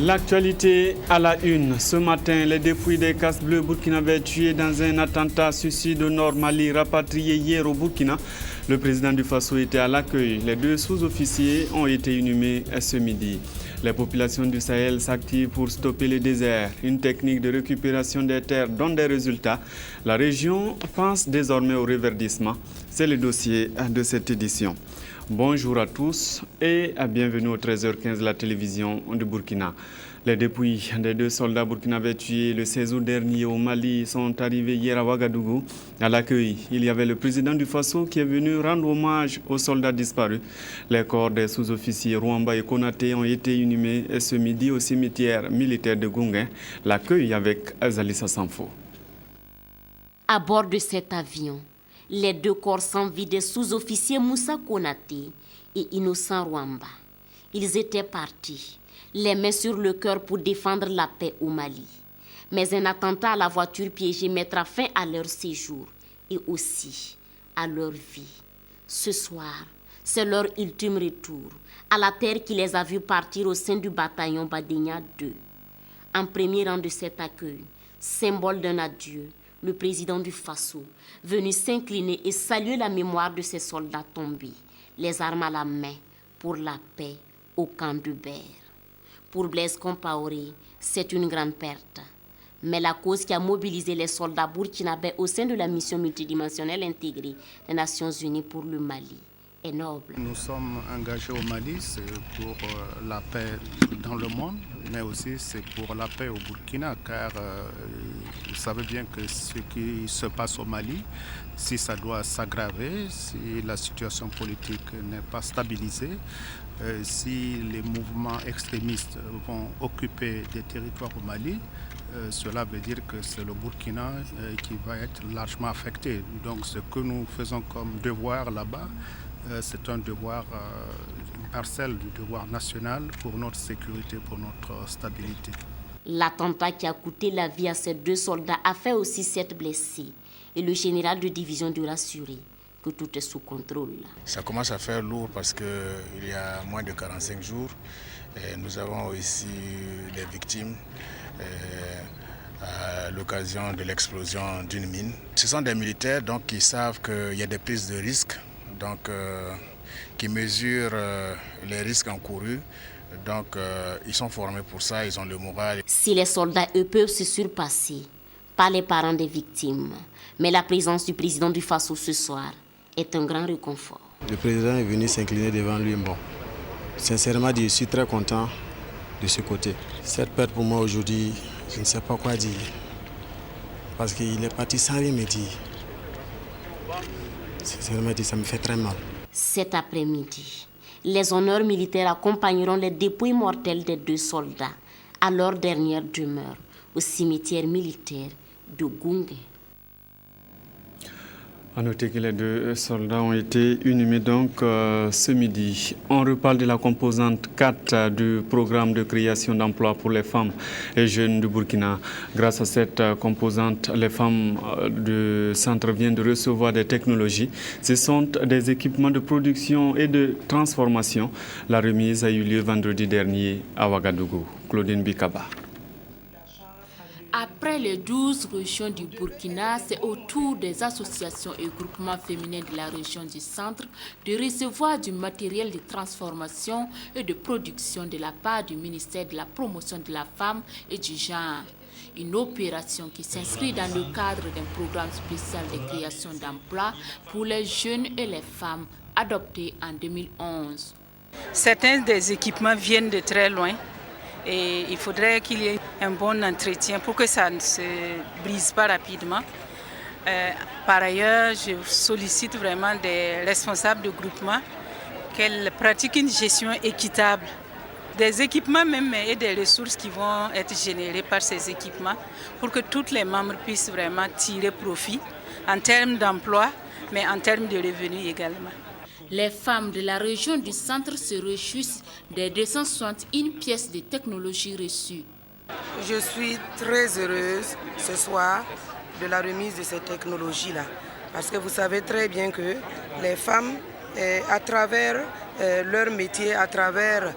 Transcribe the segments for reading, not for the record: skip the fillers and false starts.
L'actualité à la une. Ce matin, les dépouilles des casques bleus burkinabés tués dans un attentat suicide au nord Mali, rapatriés hier au Burkina. Le président du Faso était à l'accueil. Les deux sous-officiers ont été inhumés ce midi. Les populations du Sahel s'activent pour stopper les déserts. Une technique de récupération des terres donne des résultats. La région pense désormais au reverdissement. C'est le dossier de cette édition. Bonjour à tous et bienvenue au 13h15 de la télévision du Burkina. Les dépouilles des deux soldats burkinabés tués le 16 août dernier au Mali sont arrivés hier à Ouagadougou. À l'accueil, il y avait le président du Faso qui est venu rendre hommage aux soldats disparus. Les corps des sous-officiers Rwamba et Konaté ont été inhumés ce midi au cimetière militaire de Gunguin. L'accueil avec Azalissa Sanfo. À bord de cet avion, les deux corps sans vie des sous-officiers Moussa Konaté et Innocent Rwamba. Ils étaient partis, les mains sur le cœur pour défendre la paix au Mali. Mais un attentat à la voiture piégée mettra fin à leur séjour et aussi à leur vie. Ce soir, c'est leur ultime retour à la terre qui les a vus partir au sein du bataillon Badenia 2. En premier rang de cet accueil, symbole d'un adieu, le président du Faso, venu s'incliner et saluer la mémoire de ses soldats tombés, les armes à la main pour la paix au camp de Ber. Pour Blaise Compaoré, c'est une grande perte. Mais la cause qui a mobilisé les soldats burkinabés au sein de la mission multidimensionnelle intégrée des Nations Unies pour le Mali est noble. Nous sommes engagés au Mali, c'est pour la paix dans le monde, mais aussi c'est pour la paix au Burkina, car vous savez bien que ce qui se passe au Mali, si ça doit s'aggraver, si la situation politique n'est pas stabilisée, si les mouvements extrémistes vont occuper des territoires au Mali, cela veut dire que c'est le Burkina qui va être largement affecté. Donc ce que nous faisons comme devoir là-bas, c'est un devoir, une parcelle du devoir national pour notre sécurité, pour notre stabilité. L'attentat qui a coûté la vie à ces deux soldats a fait aussi 7 blessés. Et le général de division de rassurer que tout est sous contrôle. Ça commence à faire lourd parce qu'il y a moins de 45 jours. Et nous avons aussi des victimes à l'occasion de l'explosion d'une mine. Ce sont des militaires donc, qui savent qu'il y a des prises de risques, donc, qui mesurent les risques encourus. Donc ils sont formés pour ça, ils ont le moral. Si les soldats, eux, peuvent se surpasser, pas les parents des victimes, mais la présence du président du Faso ce soir est un grand réconfort. Le président est venu s'incliner devant lui. Bon, sincèrement, je suis très content de ce côté. Cette perte pour moi aujourd'hui, je ne sais pas quoi dire. Parce qu'il est parti sans rien me dire. Sincèrement, ça me fait très mal. Cet après-midi, les honneurs militaires accompagneront les dépouilles mortelles des deux soldats à leur dernière demeure au cimetière militaire de Gunguin. À noter que les deux soldats ont été inhumés donc ce midi. On reparle de la composante 4 du programme de création d'emplois pour les femmes et jeunes du Burkina. Grâce à cette composante, les femmes du centre viennent de recevoir des technologies. Ce sont des équipements de production et de transformation. La remise a eu lieu vendredi dernier à Ouagadougou. Claudine Bikaba. Après les 12 régions du Burkina, c'est au tour des associations et groupements féminins de la région du centre de recevoir du matériel de transformation et de production de la part du ministère de la Promotion de la Femme et du Genre. Une opération qui s'inscrit dans le cadre d'un programme spécial de création d'emplois pour les jeunes et les femmes adopté en 2011. Certains des équipements viennent de très loin. Et il faudrait qu'il y ait un bon entretien pour que ça ne se brise pas rapidement. Par ailleurs, je sollicite vraiment des responsables de groupement qu'elles pratiquent une gestion équitable des équipements même et des ressources qui vont être générées par ces équipements pour que tous les membres puissent vraiment tirer profit en termes d'emploi, mais en termes de revenus également. Les femmes de la région du centre se réjouissent des 261 pièces de technologie reçues. Je suis très heureuse ce soir de la remise de ces technologies-là. Parce que vous savez très bien que les femmes, à travers leur métier, à travers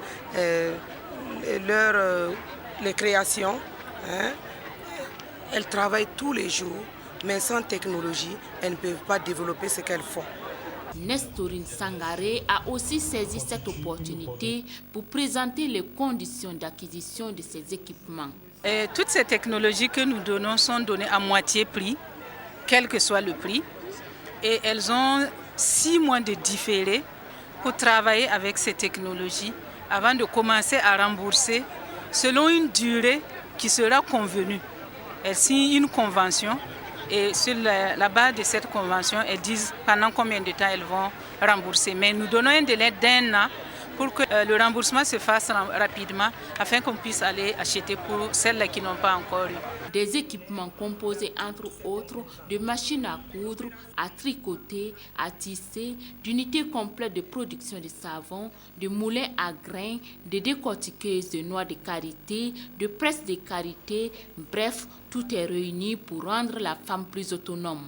leur les créations, hein, elles travaillent tous les jours, mais sans technologie, elles ne peuvent pas développer ce qu'elles font. Nestorine Sangaré a aussi saisi cette opportunité pour présenter les conditions d'acquisition de ces équipements. Et toutes ces technologies que nous donnons sont données à moitié prix, quel que soit le prix. Et elles ont 6 mois de différé pour travailler avec ces technologies avant de commencer à rembourser selon une durée qui sera convenue. Elles signent une convention et sur la base de cette convention, elles disent pendant combien de temps elles vont rembourser. Mais nous donnons un délai d'1 an pour que le remboursement se fasse rapidement afin qu'on puisse aller acheter pour celles qui n'ont pas encore eu. Des équipements composés entre autres de machines à coudre, à tricoter, à tisser, d'unités complètes de production de savon, de moulins à grains, de décortiqueuses de noix de karité, de presse de karité, bref, tout est réuni pour rendre la femme plus autonome.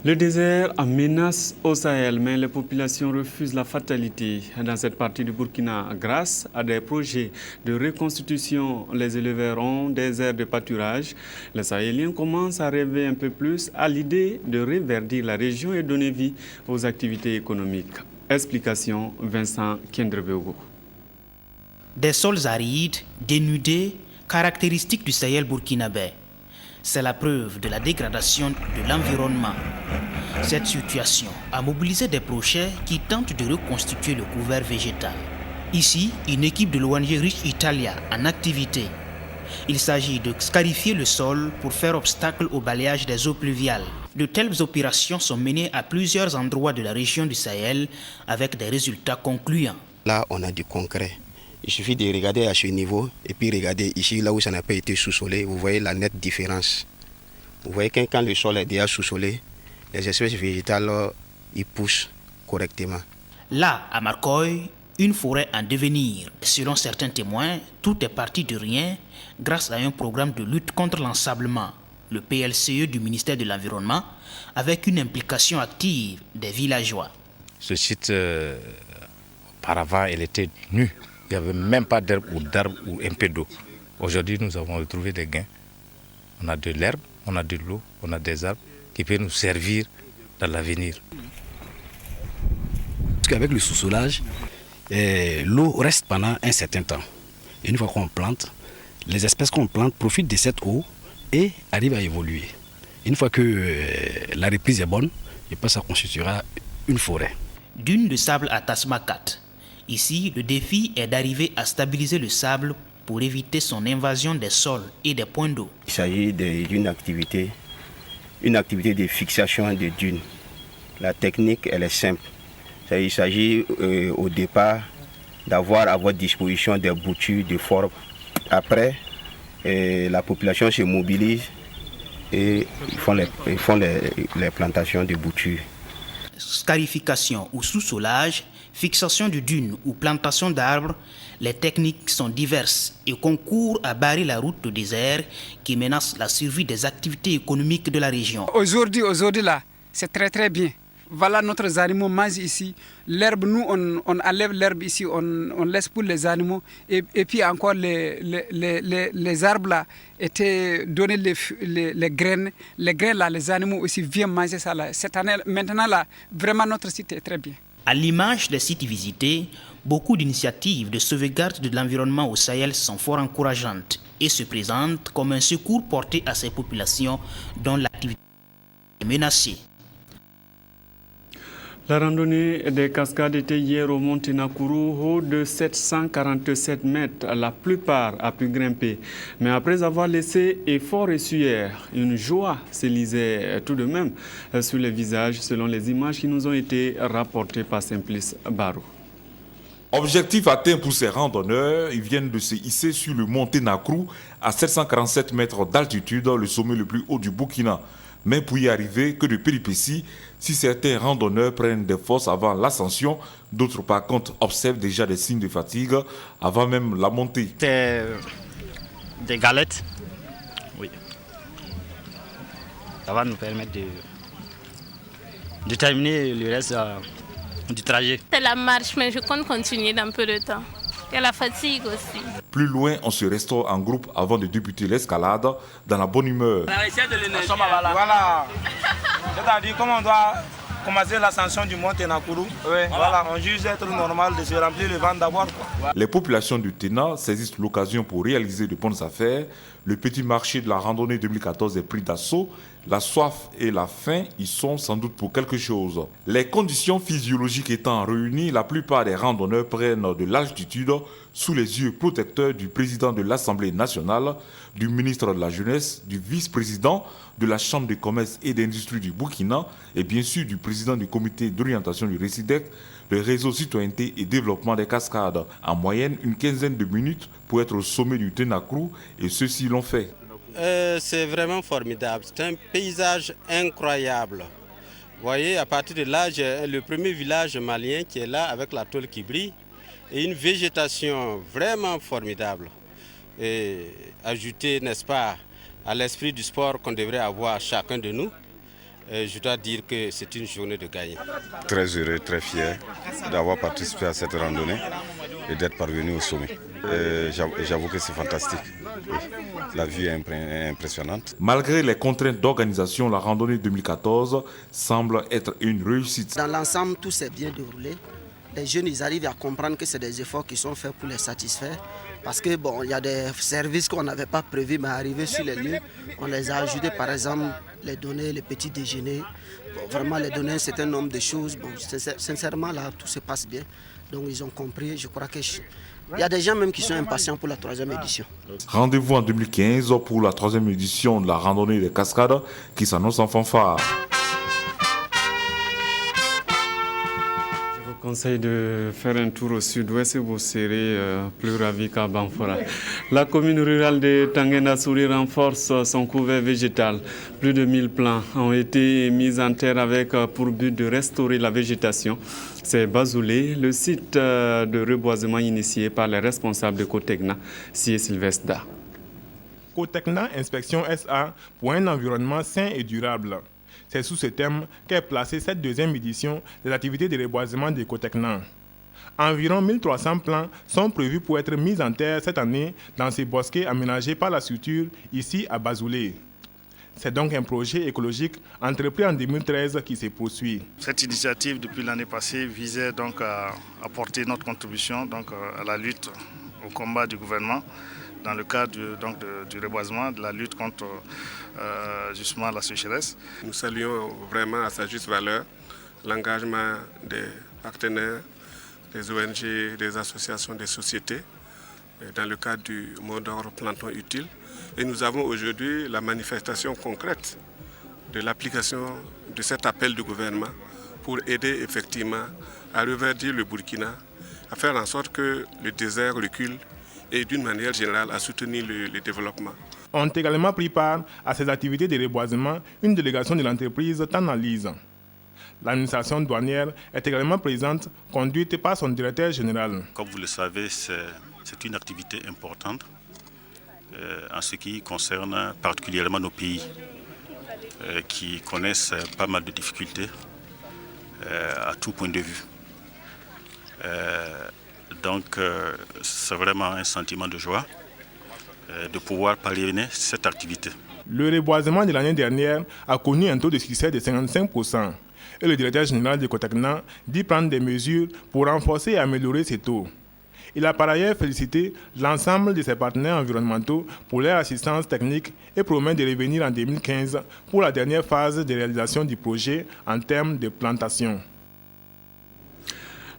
Le désert menace au Sahel, mais les populations refusent la fatalité. Dans cette partie du Burkina, grâce à des projets de reconstitution, les éleveurs ont des aires de pâturage. Les Sahéliens commencent à rêver un peu plus à l'idée de reverdir la région et donner vie aux activités économiques. Explication Vincent Kendrebego. Des sols arides, dénudés, caractéristiques du Sahel burkinabé. C'est la preuve de la dégradation de l'environnement. Cette situation a mobilisé des projets qui tentent de reconstituer le couvert végétal. Ici, une équipe de l'ONG Reach Italia en activité. Il s'agit de scarifier le sol pour faire obstacle au balayage des eaux pluviales. De telles opérations sont menées à plusieurs endroits de la région du Sahel avec des résultats concluants. Là, on a du concret. Il suffit de regarder à ce niveau et puis regarder ici, là où ça n'a pas été sous-solé, vous voyez la nette différence. Vous voyez que quand le sol est déjà sous-solé, les espèces végétales, ils poussent correctement. Là, à Marcoy, une forêt en devenir. Selon certains témoins, tout est parti de rien grâce à un programme de lutte contre l'ensablement, le PLCE du ministère de l'Environnement, avec une implication active des villageois. Ce site, auparavant, il était nu. Il n'y avait même pas d'herbe ou un peu d'eau. Aujourd'hui, nous avons retrouvé des gains. On a de l'herbe, on a de l'eau, on a des arbres qui peuvent nous servir dans l'avenir. Parce qu'avec le sous-solage, l'eau reste pendant un certain temps. Et une fois qu'on plante, les espèces qu'on plante profitent de cette eau et arrivent à évoluer. Une fois que la reprise est bonne, et puis ça constituera une forêt. Dune de sable à Tasmakat. Ici, le défi est d'arriver à stabiliser le sable pour éviter son invasion des sols et des points d'eau. Il s'agit d'une activité de fixation des dunes. La technique, elle est simple. Il s'agit au départ d'avoir à votre disposition des boutures de forme. Après, la population se mobilise et ils font les plantations de boutures. Scarification ou sous-solage, fixation de dunes ou plantation d'arbres, les techniques sont diverses et concourent à barrer la route au désert qui menace la survie des activités économiques de la région. Aujourd'hui là, c'est très bien. Voilà, notre animaux mangent ici. L'herbe, nous, on enlève l'herbe ici, on laisse pour les animaux. Et puis encore, les arbres là étaient donnés les graines. Les graines là, les animaux aussi viennent manger ça là. Cette année, maintenant là, vraiment notre site est très bien. À l'image des sites visités, beaucoup d'initiatives de sauvegarde de l'environnement au Sahel sont fort encourageantes et se présentent comme un secours porté à ces populations dont l'activité est menacée. La randonnée des cascades était hier au Mont Nakuru, haut de 747 mètres. La plupart a pu grimper. Mais après avoir laissé effort et sueur, une joie se lisait tout de même sur les visages selon les images qui nous ont été rapportées par Simplice Barou. Objectif atteint pour ces randonneurs, ils viennent de se hisser sur le Mont Nakuru à 747 mètres d'altitude, le sommet le plus haut du Burkina. Mais pour y arriver, que de péripéties, si certains randonneurs prennent des forces avant l'ascension, d'autres par contre observent déjà des signes de fatigue avant même la montée. C'est des galettes, oui. Ça va nous permettre de terminer le reste du trajet. C'est la marche, mais je compte continuer dans peu de temps. Il y a la fatigue aussi. Plus loin, on se restaure en groupe avant de débuter l'escalade dans la bonne humeur. La recette de l'énergie. Voilà. C'est-à-dire comment on doit commencer l'ascension du mont Tenakuru. Voilà, on juge être normal de se remplir le ventre d'abord. Les populations du Tena saisissent l'occasion pour réaliser de bonnes affaires. Le petit marché de la randonnée 2014 est pris d'assaut. La soif et la faim y sont sans doute pour quelque chose. Les conditions physiologiques étant réunies, la plupart des randonneurs prennent de l'altitude sous les yeux protecteurs du président de l'Assemblée nationale, du ministre de la Jeunesse, du vice-président de la Chambre de commerce et d'industrie du Burkina et bien sûr du président du comité d'orientation du RECIDEC, le réseau citoyenneté et développement des cascades. En moyenne, une quinzaine de minutes pour être au sommet du Tenakuru et ceux-ci l'ont fait. C'est vraiment formidable, c'est un paysage incroyable. Vous voyez, à partir de là, j'ai le premier village malien qui est là avec la tôle qui brille et une végétation vraiment formidable. Et ajouter, n'est-ce pas, à l'esprit du sport qu'on devrait avoir chacun de nous, je dois dire que c'est une journée de gagner. Très heureux, très fier d'avoir participé à cette randonnée et d'être parvenu au sommet. J'avoue que c'est fantastique. La vue est impressionnante. Malgré les contraintes d'organisation, la randonnée 2014 semble être une réussite. Dans l'ensemble, tout s'est bien déroulé. Les jeunes, ils arrivent à comprendre que c'est des efforts qui sont faits pour les satisfaire. Parce que bon, il y a des services qu'on n'avait pas prévus, mais arrivés sur les lieux, on les a ajoutés, par exemple, les donner, les petits déjeuners. Bon, vraiment, les donner un certain nombre de choses. Bon, sincèrement, là, tout se passe bien. Donc, ils ont compris. Je crois qu'il y a des gens même qui sont impatients pour la 3e édition. Rendez-vous en 2015 pour la 3e édition de la randonnée des cascades qui s'annonce en fanfare. Conseil de faire un tour au sud-ouest et vous serez plus ravis qu'à Banfora. La commune rurale de Tanguena-Souri renforce son couvert végétal. Plus de 1000 plants ont été mis en terre avec pour but de restaurer la végétation. C'est Bazoulé, le site de reboisement initié par les responsables de Cotecna, Si et Sylvestre Da. Cotecna Inspection SA pour un environnement sain et durable. C'est sous ce thème qu'est placée cette 2e édition des activités de reboisement de Cotecna. Environ 1300 plants sont prévus pour être mis en terre cette année dans ces bosquets aménagés par la structure ici à Bazoulé. C'est donc un projet écologique entrepris en 2013 qui se poursuit. Cette initiative depuis l'année passée visait donc à apporter notre contribution donc, à la lutte, au combat du gouvernement dans le cadre du reboisement, de la lutte contre justement la sécheresse. Nous saluons vraiment à sa juste valeur l'engagement des partenaires, des ONG, des associations, des sociétés dans le cadre du mot d'ordre Planton Utile. Et nous avons aujourd'hui la manifestation concrète de l'application de cet appel du gouvernement pour aider effectivement à reverdir le Burkina, à faire en sorte que le désert recule et d'une manière générale à soutenir le développement. Ont également pris part à ces activités de reboisement une délégation de l'entreprise Tanalise. L'administration douanière est également présente, conduite par son directeur général. Comme vous le savez, c'est une activité importante en ce qui concerne particulièrement nos pays qui connaissent pas mal de difficultés à tout point de vue. Donc c'est vraiment un sentiment de joie de pouvoir parrainer cette activité. Le reboisement de l'année dernière a connu un taux de succès de 55%. Et le directeur général de Cotecna dit prendre des mesures pour renforcer et améliorer ces taux. Il a par ailleurs félicité l'ensemble de ses partenaires environnementaux pour leur assistance technique et promet de revenir en 2015 pour la dernière phase de réalisation du projet en termes de plantation.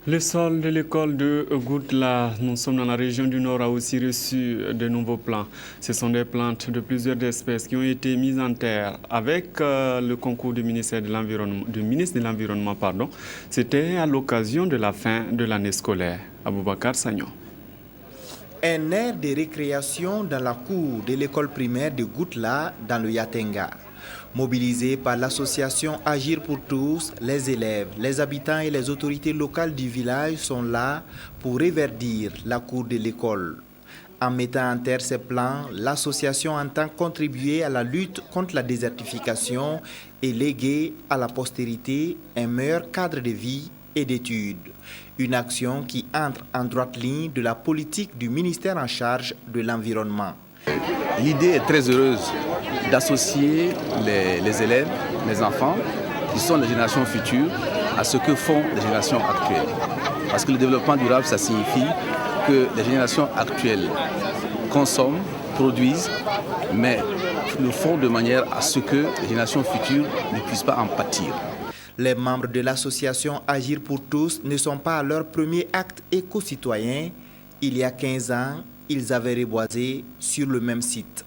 Le sol de l'école de Goutla, nous sommes dans la région du Nord, a aussi reçu de nouveaux plants. Ce sont des plantes de plusieurs espèces qui ont été mises en terre avec le concours du ministre de l'Environnement. C'était à l'occasion de la fin de l'année scolaire. Aboubakar Sagnon. Un aire de récréation dans la cour de l'école primaire de Goutla dans le Yatenga. Mobilisés par l'association Agir pour tous, les élèves, les habitants et les autorités locales du village sont là pour reverdir la cour de l'école. En mettant en terre ces plans, l'association entend contribuer à la lutte contre la désertification et léguer à la postérité un meilleur cadre de vie et d'études. Une action qui entre en droite ligne de la politique du ministère en charge de l'environnement. L'idée est très heureuse d'associer les élèves, les enfants, qui sont les générations futures, à ce que font les générations actuelles. Parce que le développement durable, ça signifie que les générations actuelles consomment, produisent, mais le font de manière à ce que les générations futures ne puissent pas en pâtir. Les membres de l'association Agir pour tous ne sont pas à leur premier acte éco-citoyen. Il y a 15 ans, ils avaient reboisé sur le même site.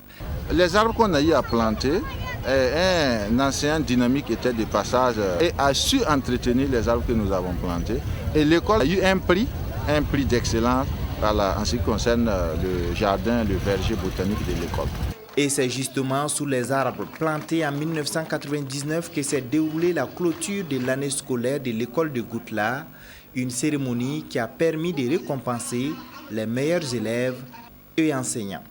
Les arbres qu'on a eu à planter, un ancien dynamique était de passage et a su entretenir les arbres que nous avons plantés. Et l'école a eu un prix d'excellence en ce qui concerne le jardin, le verger botanique de l'école. Et c'est justement sous les arbres plantés en 1999 que s'est déroulée la clôture de l'année scolaire de l'école de Goutla, une cérémonie qui a permis de récompenser les meilleurs élèves et enseignants.